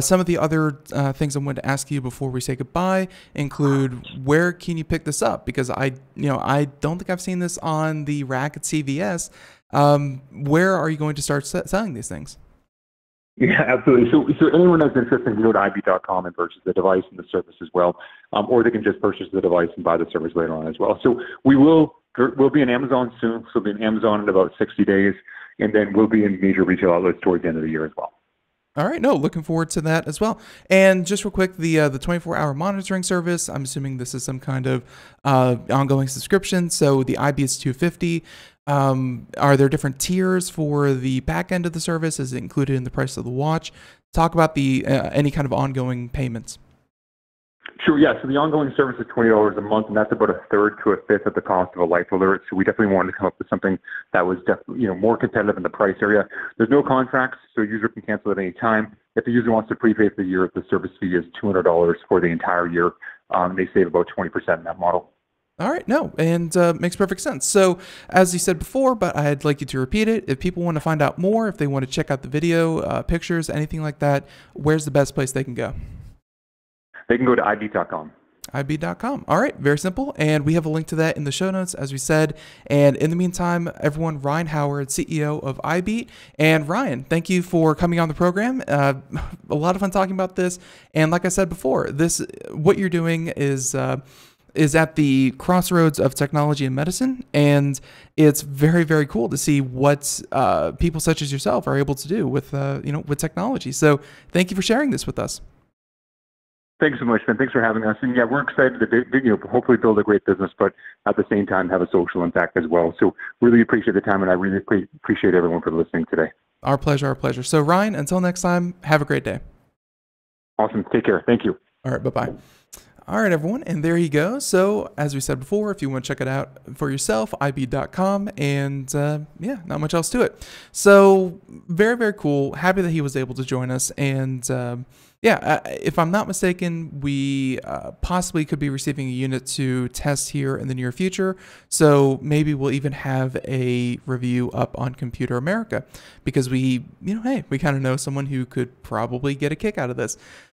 Some of the other things I wanted to ask you before we say goodbye include, where can you pick this up? Because I don't think I've seen this on the rack at CVS. Where are you going to start selling these things? Yeah, absolutely. So anyone that's interested can go to iBeat.com and purchase the device and the service as well, or they can just purchase the device and buy the service later on as well. So we'll be in Amazon soon. So we'll be in Amazon in about 60 days, and then we'll be in major retail outlets towards the end of the year as well. All right, no, looking forward to that as well. And just real quick, the 24-hour monitoring service, I'm assuming this is some kind of ongoing subscription. So the iBeat's $250. Are there different tiers for the back end of the service? Is it included in the price of the watch? Talk about the any kind of ongoing payments. Sure, yeah. So the ongoing service is $20 a month, and that's about a third to a fifth of the cost of a life alert. So we definitely wanted to come up with something that was definitely more competitive in the price area. There's no contracts, so a user can cancel at any time. If the user wants to prepay for the year, the service fee is $200 for the entire year. They save about 20% in that model. All right, no, and makes perfect sense. So as you said before, but I'd like you to repeat it. If people want to find out more, if they want to check out the video, pictures, anything like that, where's the best place they can go? They can go to iBeat.com. iBeat.com. All right, very simple. And we have a link to that in the show notes, as we said. And in the meantime, everyone, Ryan Howard, CEO of iBeat. And Ryan, thank you for coming on the program. A lot of fun talking about this. And like I said before, what you're doing is at the crossroads of technology and medicine. And it's very, very cool to see what people such as yourself are able to do with technology. So thank you for sharing this with us. Thanks so much, Ben. Thanks for having us. And yeah, we're excited to hopefully build a great business, but at the same time have a social impact as well. So really appreciate the time, and I really appreciate everyone for listening today. Our pleasure, our pleasure. So Ryan, until next time, have a great day. Awesome. Take care. Thank you. All right, bye-bye. All right, everyone, and there you go. So as we said before, if you want to check it out for yourself, iBeat.com, and yeah, not much else to it. So very, very cool. Happy that he was able to join us, and yeah, if I'm not mistaken, we possibly could be receiving a unit to test here in the near future. So maybe we'll even have a review up on Computer America, because we kind of know someone who could probably get a kick out of this.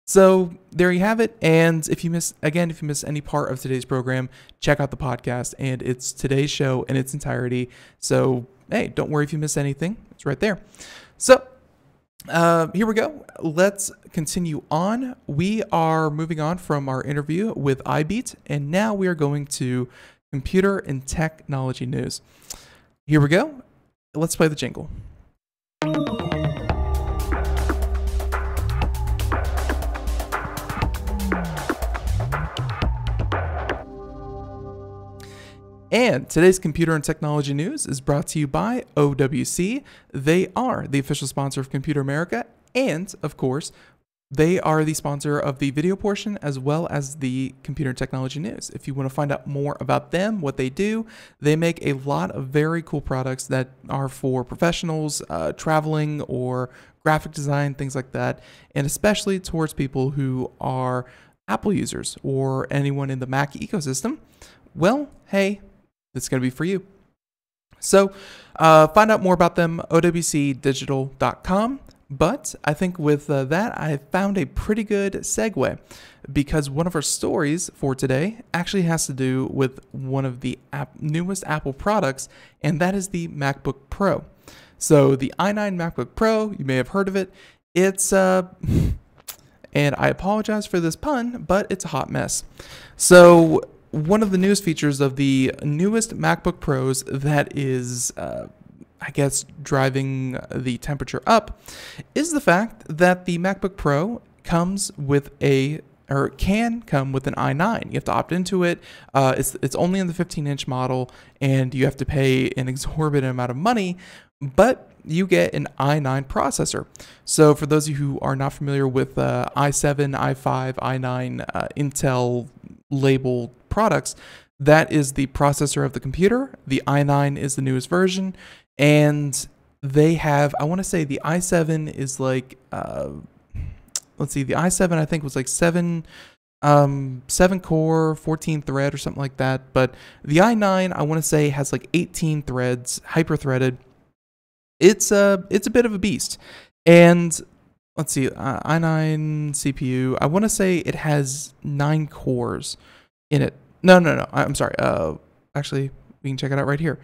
So there you have it. And if you miss any part of today's program, check out the podcast, and it's today's show in its entirety. So hey, don't worry if you miss anything. It's right there. So here we go. Let's continue on. We are moving on from our interview with iBeat, and now we are going to computer and technology news. Here we go. Let's play the jingle. And today's computer and technology news is brought to you by OWC. They are the official sponsor of Computer America, and of course, they are the sponsor of the video portion as well as the computer and technology news. If you want to find out more about them, what they do, they make a lot of very cool products that are for professionals, traveling, or graphic design, things like that, and especially towards people who are Apple users or anyone in the Mac ecosystem. Well, hey, it's going to be for you. So find out more about them, owcdigital.com. But I think with that, I found a pretty good segue, because one of our stories for today actually has to do with one of the newest Apple products, and that is the MacBook Pro. So the i9 MacBook Pro, you may have heard of it. It's, and I apologize for this pun, but it's a hot mess. So one of the newest features of the newest MacBook Pros that is, I guess, driving the temperature up is the fact that the MacBook Pro comes with can come with an i9. You have to opt into it. It's only in the 15-inch model, and you have to pay an exorbitant amount of money. But you get an i9 processor. So for those of you who are not familiar with i7, i5, i9 Intel labeled products, that is the processor of the computer. The i9 is the newest version, and they have, I want to say the i7 is like, let's see, the i7 I think was like 7 core, 14 thread or something like that. But the i9 I want to say has like 18 threads, hyper threaded. It's a bit of a beast. And let's see, i9 CPU, I want to say it has 9 cores in it. No, I'm sorry. Actually, we can check it out right here.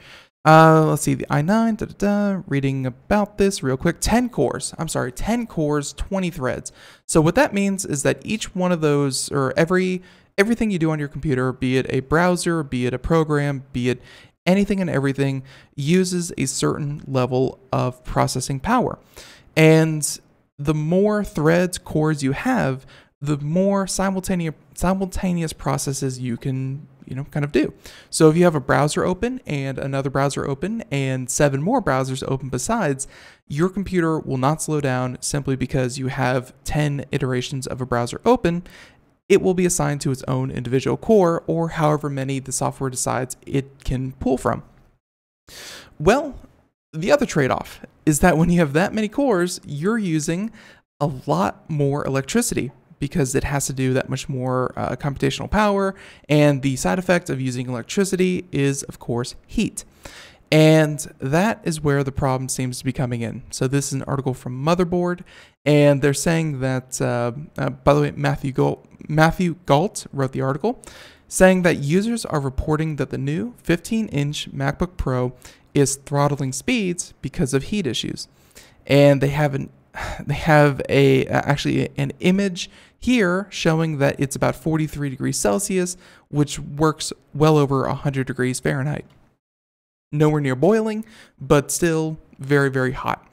Let's see, the i9, reading about this real quick. 10 cores, 20 threads. So what that means is that each one of those, or everything you do on your computer, be it a browser, be it a program, be it anything and everything, uses a certain level of processing power. And the more threads, cores you have, the more simultaneous processes you can, kind of do. So if you have a browser open and another browser open and 7 more browsers open besides, your computer will not slow down simply because you have 10 iterations of a browser open. It will be assigned to its own individual core, or however many the software decides it can pull from. Well, the other trade-off is that when you have that many cores, you're using a lot more electricity, because it has to do that much more computational power, and the side effect of using electricity is, of course, heat. And that is where the problem seems to be coming in. So this is an article from Motherboard, and they're saying that, by the way, Matthew Galt wrote the article, saying that users are reporting that the new 15-inch MacBook Pro is throttling speeds because of heat issues. And they have actually an image here showing that it's about 43 degrees Celsius, which works well over 100 degrees Fahrenheit. Nowhere near boiling, but still very, very hot.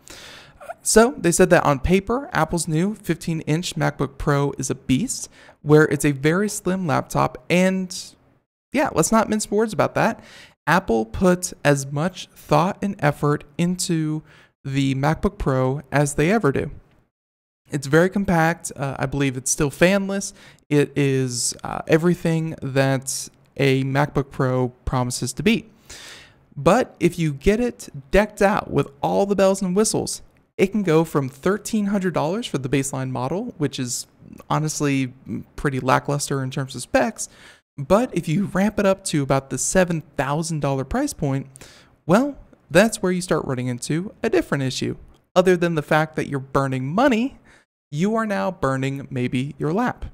So they said that on paper, Apple's new 15-inch MacBook Pro is a beast, where it's a very slim laptop. And yeah, let's not mince words about that. Apple put as much thought and effort into the MacBook Pro as they ever do. It's very compact. I believe it's still fanless. It is everything that a MacBook Pro promises to be. But if you get it decked out with all the bells and whistles, it can go from $1,300 for the baseline model, which is honestly pretty lackluster in terms of specs. But if you ramp it up to about the $7,000 price point, well, that's where you start running into a different issue. Other than the fact that you're burning money, you are now burning maybe your lap.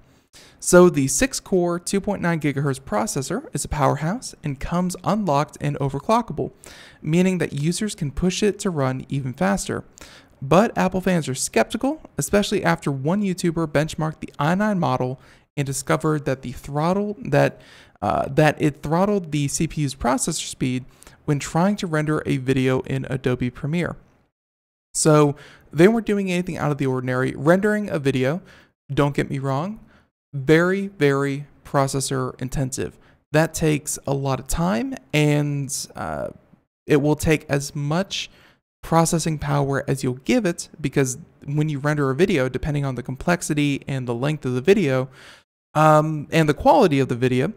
So the 6-core 2.9 gigahertz processor is a powerhouse and comes unlocked and overclockable, meaning that users can push it to run even faster. But Apple fans are skeptical, especially after one YouTuber benchmarked the i9 model and discovered that it throttled the CPU's processor speed when trying to render a video in Adobe Premiere. So they weren't doing anything out of the ordinary. Rendering a video, don't get me wrong, very, very processor intensive. That takes a lot of time, and it will take as much processing power as you'll give it, because when you render a video, depending on the complexity and the length of the video, and the quality of the video,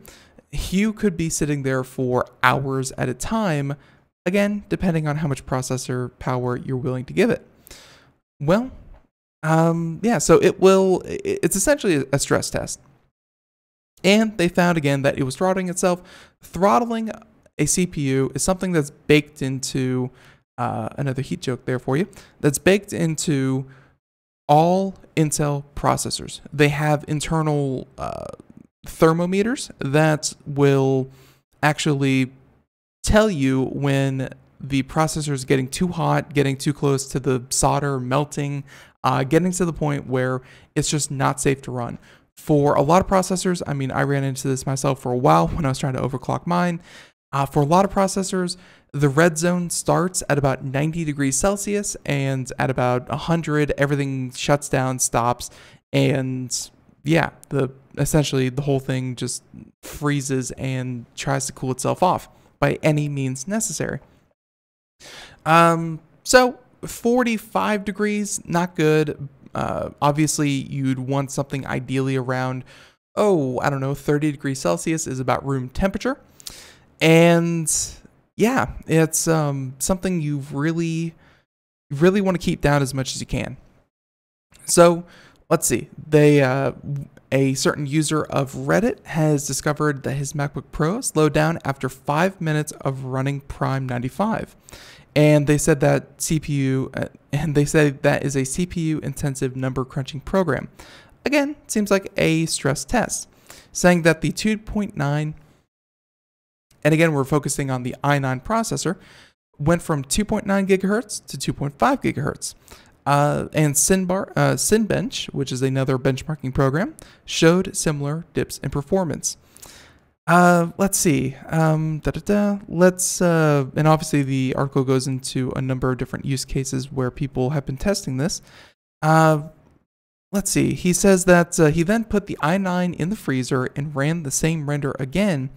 you could be sitting there for hours at a time, again, depending on how much processor power you're willing to give it. Well, yeah, so it's essentially a stress test. And they found again that it was throttling itself. Throttling a CPU is something that's baked into, another heat joke there for you, that's baked into all Intel processors. They have internal thermometers that will actually tell you when the processor is getting too hot, getting too close to the solder, melting, getting to the point where it's just not safe to run. For a lot of processors, I mean, I ran into this myself for a while when I was trying to overclock mine. For a lot of processors, the red zone starts at about 90 degrees Celsius, and at about 100, everything shuts down, stops, and yeah, essentially the whole thing just freezes and tries to cool itself off by any means necessary. So 45 degrees, not good. Obviously, you'd want something ideally around, 30 degrees Celsius is about room temperature. And yeah, it's something you really want to keep down as much as you can. So let's see. A certain user of Reddit has discovered that his MacBook Pro slowed down after 5 minutes of running Prime 95. And they said that is a CPU intensive number crunching program. Again, seems like a stress test, saying that the 2.9, and again, we're focusing on the i9 processor, went from 2.9 gigahertz to 2.5 gigahertz. And Cinebench, which is another benchmarking program, showed similar dips in performance. Let's see. And obviously the article goes into a number of different use cases where people have been testing this. Let's see. He says that he then put the i9 in the freezer and ran the same render again.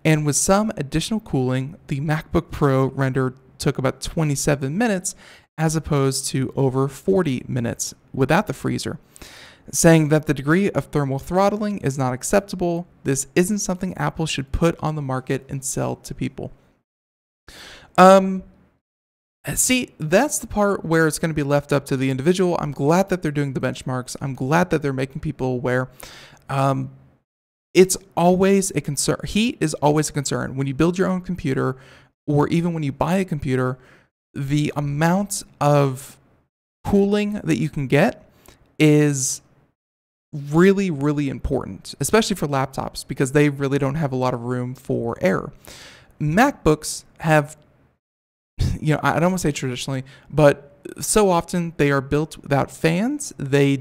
And with some additional cooling, the MacBook Pro render took about 27 minutes as opposed to over 40 minutes without the freezer, saying that the degree of thermal throttling is not acceptable. This isn't something Apple should put on the market and sell to people. See, that's the part where it's going to be left up to the individual. I'm glad that they're doing the benchmarks. I'm glad that they're making people aware. It's always a concern. Heat is always a concern. When you build your own computer, or even when you buy a computer, the amount of cooling that you can get is really, really important, especially for laptops, because they really don't have a lot of room for error. MacBooks have, I don't want to say traditionally, but so often they are built without fans. They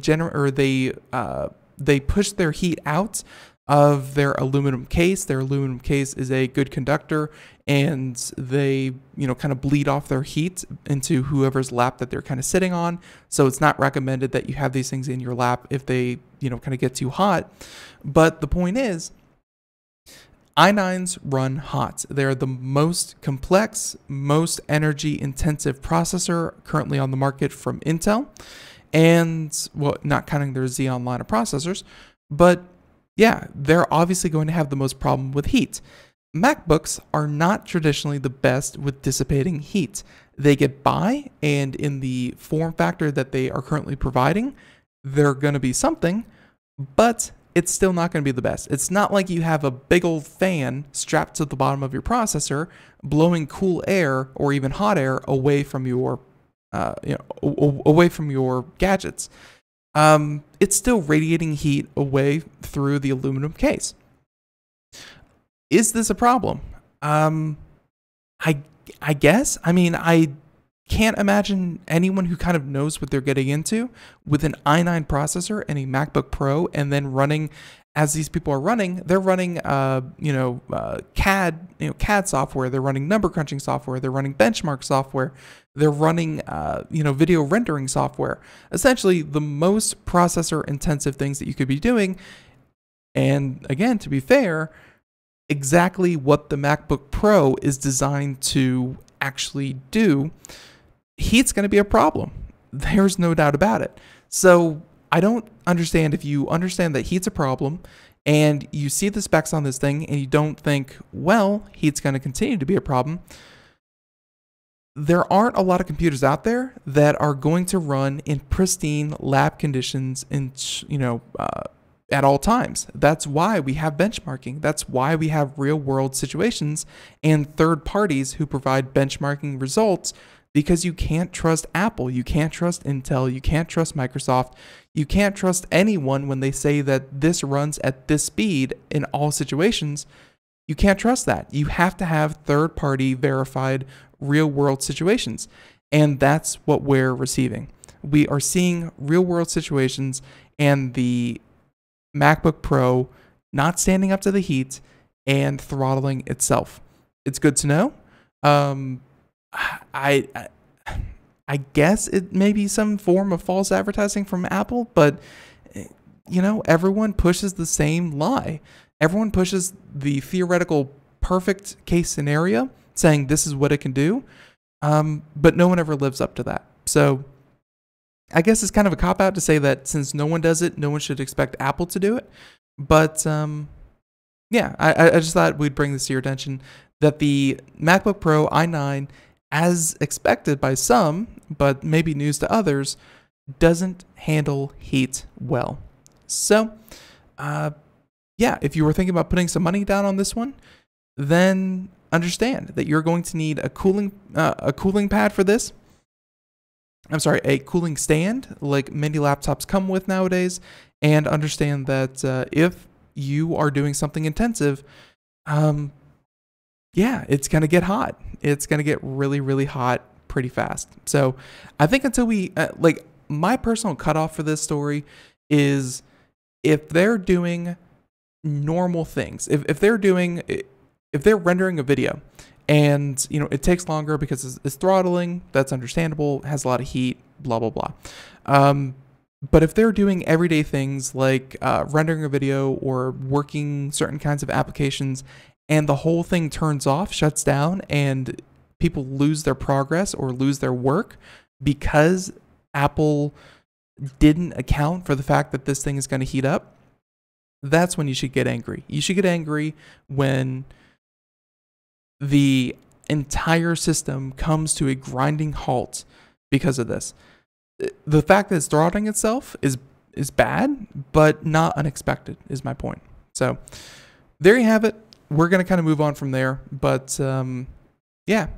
push their heat out of their aluminum case. Their aluminum case is a good conductor, and they, kind of bleed off their heat into whoever's lap that they're kind of sitting on. So it's not recommended that you have these things in your lap if they, kind of get too hot. But the point is, i9s run hot. They're the most complex, most energy intensive processor currently on the market from Intel. And, well, not counting their Xeon line of processors, but yeah, they're obviously going to have the most problem with heat. MacBooks are not traditionally the best with dissipating heat. They get by, and in the form factor that they are currently providing, they're going to be something, but it's still not going to be the best. It's not like you have a big old fan strapped to the bottom of your processor, blowing cool air or even hot air away from your, away from your gadgets. It's still radiating heat away through the aluminum case. Is this a problem? I guess. I mean, I can't imagine anyone who kind of knows what they're getting into with an i9 processor and a MacBook Pro, and then running, as these people are running, they're running, CAD software. They're running number crunching software. They're running benchmark software. They're running, video rendering software. Essentially, the most processor intensive things that you could be doing. And again, to be fair, exactly what the MacBook Pro is designed to actually do, heat's going to be a problem. There's no doubt about it. So I don't understand, if you understand that heat's a problem and you see the specs on this thing and you don't think, well, heat's going to continue to be a problem. There aren't a lot of computers out there that are going to run in pristine lab conditions at all times. That's why we have benchmarking. That's why we have real world situations and third parties who provide benchmarking results, because you can't trust Apple. You can't trust Intel. You can't trust Microsoft. You can't trust anyone when they say that this runs at this speed in all situations. You can't trust that. You have to have third party verified real world situations. And that's what we're receiving. We are seeing real world situations and the MacBook Pro not standing up to the heat and throttling itself. It's good to know. I guess it may be some form of false advertising from Apple, but everyone pushes the same lie. Everyone pushes the theoretical perfect case scenario, saying this is what it can do, but no one ever lives up to that. So I guess it's kind of a cop-out to say that since no one does it, no one should expect Apple to do it. But yeah, I just thought we'd bring this to your attention, that the MacBook Pro i9, as expected by some, but maybe news to others, doesn't handle heat well. So, yeah, if you were thinking about putting some money down on this one, then understand that you're going to need a cooling pad for this. I'm sorry, a cooling stand like many laptops come with nowadays, and understand that if you are doing something intensive, yeah, it's going to get hot. It's going to get really, really hot pretty fast. So I think until we, like, my personal cutoff for this story is if they're doing normal things, if they're rendering a video and, you know, it takes longer because it's throttling, that's understandable, has a lot of heat, blah, blah, blah. But if they're doing everyday things like rendering a video or working certain kinds of applications, and the whole thing turns off, shuts down, and people lose their progress or lose their work because Apple didn't account for the fact that this thing is going to heat up, that's when you should get angry. You should get angry when the entire system comes to a grinding halt because of this. The fact that it's throttling itself is bad, but not unexpected, is my point. So there you have it. We're going to kind of move on from there. But yeah,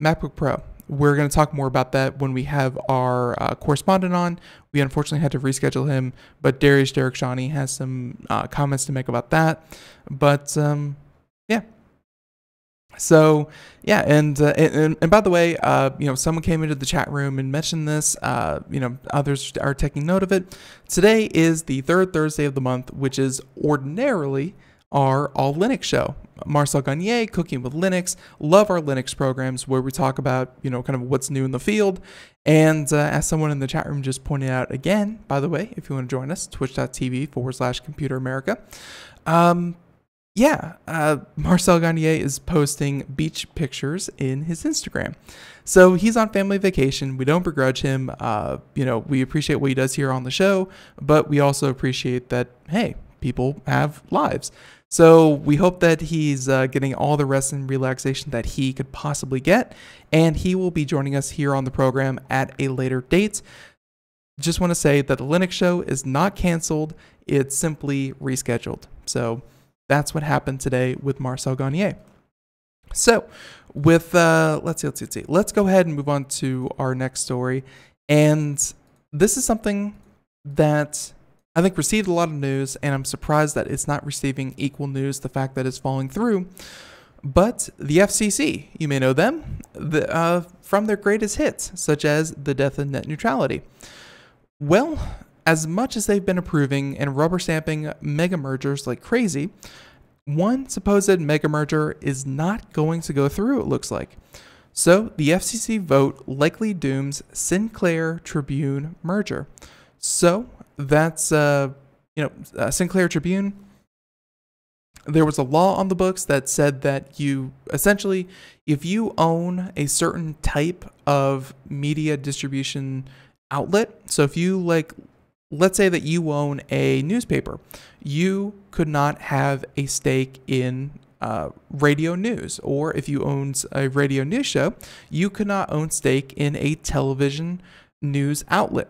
MacBook Pro. We're going to talk more about that when we have our correspondent on. We unfortunately had to reschedule him, but Darius Derek-Shani has some comments to make about that. But yeah. So yeah, and by the way, you know, someone came into the chat room and mentioned this. You know, others are taking note of it. Today is the third Thursday of the month, which is ordinarily our All Linux show. Marcel Gagne, Cooking with Linux. Love our Linux programs where we talk about, you know, kind of what's new in the field. And as someone in the chat room just pointed out again, by the way, if you want to join us, twitch.tv/Computer America. Yeah, Marcel Gagne is posting beach pictures in his Instagram. So he's on family vacation. We don't begrudge him. You know, we appreciate what he does here on the show, but we also appreciate that, hey, people have lives. So we hope that he's getting all the rest and relaxation that he could possibly get, and he will be joining us here on the program at a later date. Just want to say that the Linux show is not canceled. It's simply rescheduled. So that's what happened today with Marcel Gagne. So with, let's see. Let's go ahead and move on to our next story. And this is something that I think received a lot of news, and I'm surprised that it's not receiving equal news, the fact that it's falling through. But the FCC, you may know them from their greatest hits, such as the death of net neutrality. Well, as much as they've been approving and rubber stamping mega mergers like crazy, one supposed mega merger is not going to go through, it looks like. So the FCC vote likely dooms Sinclair Tribune merger. So that's, Sinclair Tribune. There was a law on the books that said that you essentially, if you own a certain type of media distribution outlet, so if you let's say that you own a newspaper, you could not have a stake in radio news. Or if you owned a radio news show, you could not own stake in a television news outlet.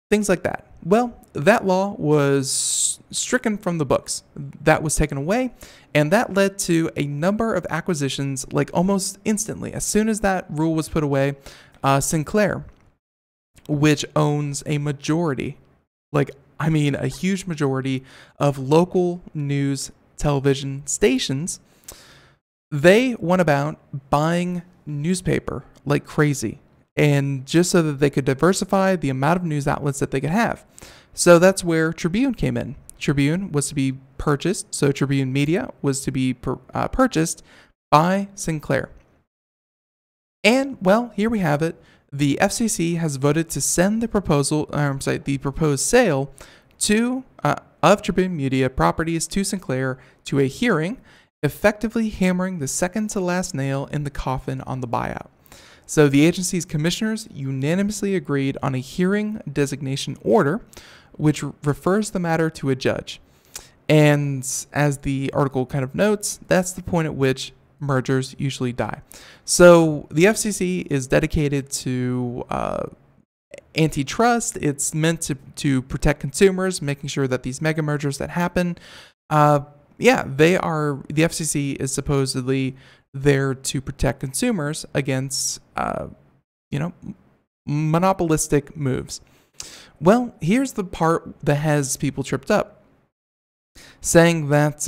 Things like that. Well, that law was stricken from the books. That was taken away, and that led to a number of acquisitions, like almost instantly. As soon as that rule was put away, Sinclair, which owns a majority, a huge majority of local news television stations, they went about buying newspaper like crazy. And just so that they could diversify the amount of news outlets that they could have. So that's where Tribune came in. Tribune was to be purchased, so Tribune Media was to be purchased by Sinclair. And, well, here we have it. The FCC has voted to send the proposed sale of Tribune Media properties to Sinclair to a hearing, effectively hammering the second to last nail in the coffin on the buyout. So the agency's commissioners unanimously agreed on a hearing designation order, which refers the matter to a judge. And as the article kind of notes, that's the point at which mergers usually die. So the FCC is dedicated to antitrust. It's meant to protect consumers, making sure that these mega mergers that happen, the FCC is supposedly there to protect consumers against, monopolistic moves. Well, here's the part that has people tripped up, saying that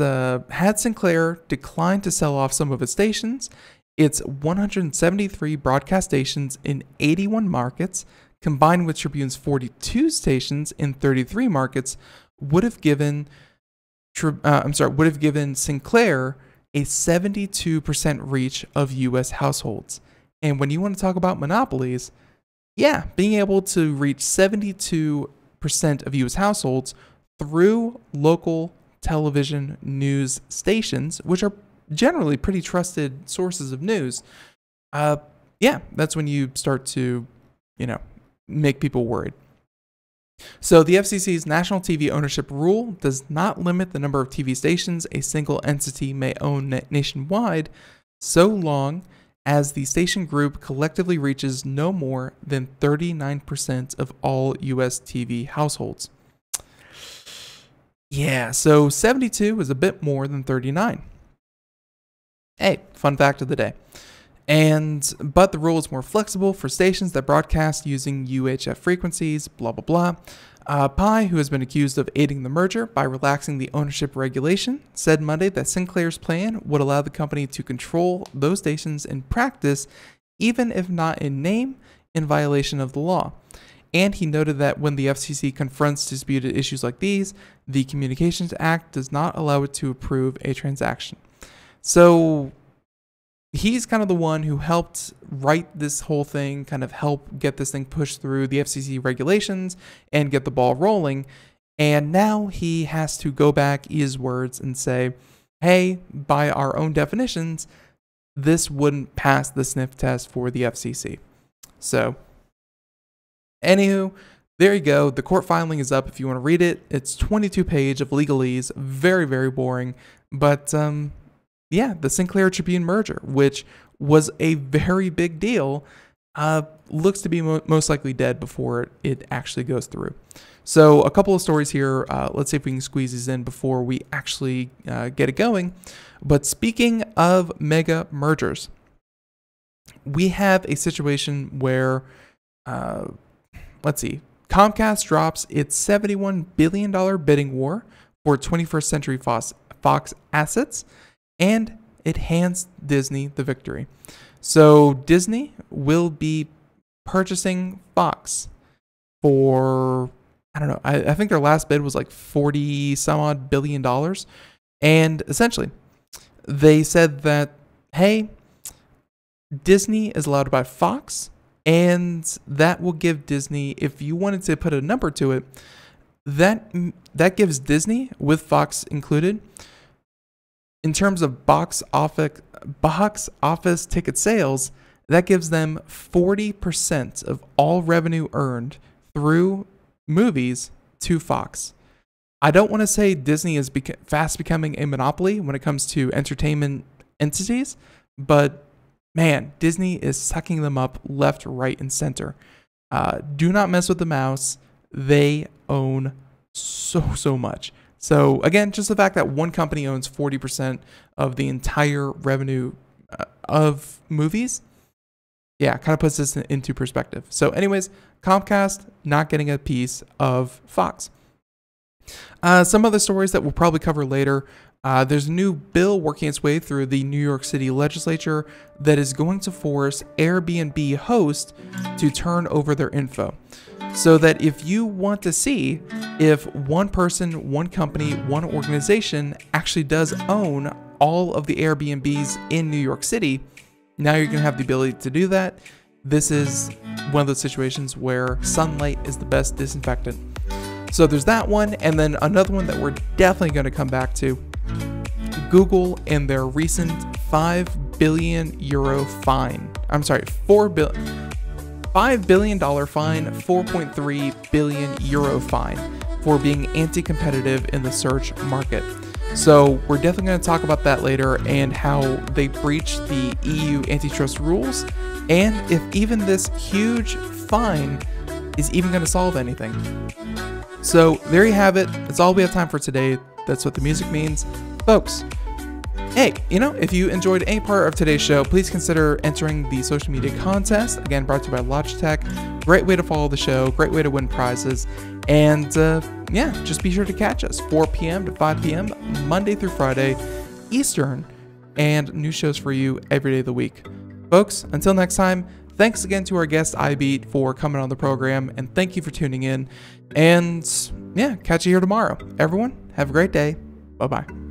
had Sinclair declined to sell off some of its stations, its 173 broadcast stations in 81 markets, combined with Tribune's 42 stations in 33 markets, would have given Sinclair a 72% reach of U.S. households. And when you want to talk about monopolies, being able to reach 72% of U.S. households through local television news stations, which are generally pretty trusted sources of news, that's when you start to, make people worried. So the FCC's national TV ownership rule does not limit the number of TV stations a single entity may own nationwide, so long as the station group collectively reaches no more than 39% of all U.S. TV households. Yeah, so 72 is a bit more than 39. Hey, fun fact of the day. But the rule is more flexible for stations that broadcast using UHF frequencies, blah, blah, blah. Pi, who has been accused of aiding the merger by relaxing the ownership regulation, said Monday that Sinclair's plan would allow the company to control those stations in practice, even if not in name, in violation of the law. And he noted that when the FCC confronts disputed issues like these, the Communications Act does not allow it to approve a transaction. So he's kind of the one who helped write this whole thing, kind of help get this thing pushed through the FCC regulations and get the ball rolling. And now he has to go back, his words, and say, hey, by our own definitions, this wouldn't pass the sniff test for the FCC. So, anywho, there you go. The court filing is up if you want to read it. It's 22 pages of legalese, very, very boring. But, the Sinclair Tribune merger, which was a very big deal, looks to be most likely dead before it actually goes through. So a couple of stories here. Let's see if we can squeeze these in before we actually get it going. But speaking of mega mergers, we have a situation where, Comcast drops its $71 billion bidding war for 21st Century Fox assets, and it hands Disney the victory. So Disney will be purchasing Fox for, I think their last bid was like $40 some odd billion. And essentially, they said that, hey, Disney is allowed to buy Fox, and that will give Disney, if you wanted to put a number to it, that gives Disney, with Fox included, in terms of box office ticket sales, that gives them 40% of all revenue earned through movies to Fox. I don't want to say Disney is fast becoming a monopoly when it comes to entertainment entities, but man, Disney is sucking them up left, right, and center. Do not mess with the mouse. They own so much. So again, just the fact that one company owns 40% of the entire revenue of movies, kind of puts this into perspective. So anyways, Comcast not getting a piece of Fox. Some other stories that we'll probably cover later. There's a new bill working its way through the New York City legislature that is going to force AirBNB hosts to turn over their info. So that if you want to see if one person, one company, one organization actually does own all of the Airbnbs in New York City, now you're going to have the ability to do that. This is one of those situations where sunlight is the best disinfectant. So there's that one, and then another one that we're definitely going to come back to. Google and their recent €5 billion fine $5 billion fine, 4.3 billion euro fine for being anti-competitive in the search market. So we're definitely going to talk about that later and how they breached the EU antitrust rules, and if even this huge fine is even going to solve anything. So there you have it. That's all we have time for today. That's what the music means. Folks, hey, if you enjoyed any part of today's show, please consider entering the social media contest. Again, brought to you by Logitech. Great way to follow the show. Great way to win prizes. And just be sure to catch us 4 p.m. to 5 p.m. Monday through Friday Eastern, and new shows for you every day of the week. Folks, until next time, thanks again to our guest iBeat for coming on the program, and thank you for tuning in. And catch you here tomorrow. Everyone, have a great day. Bye-bye.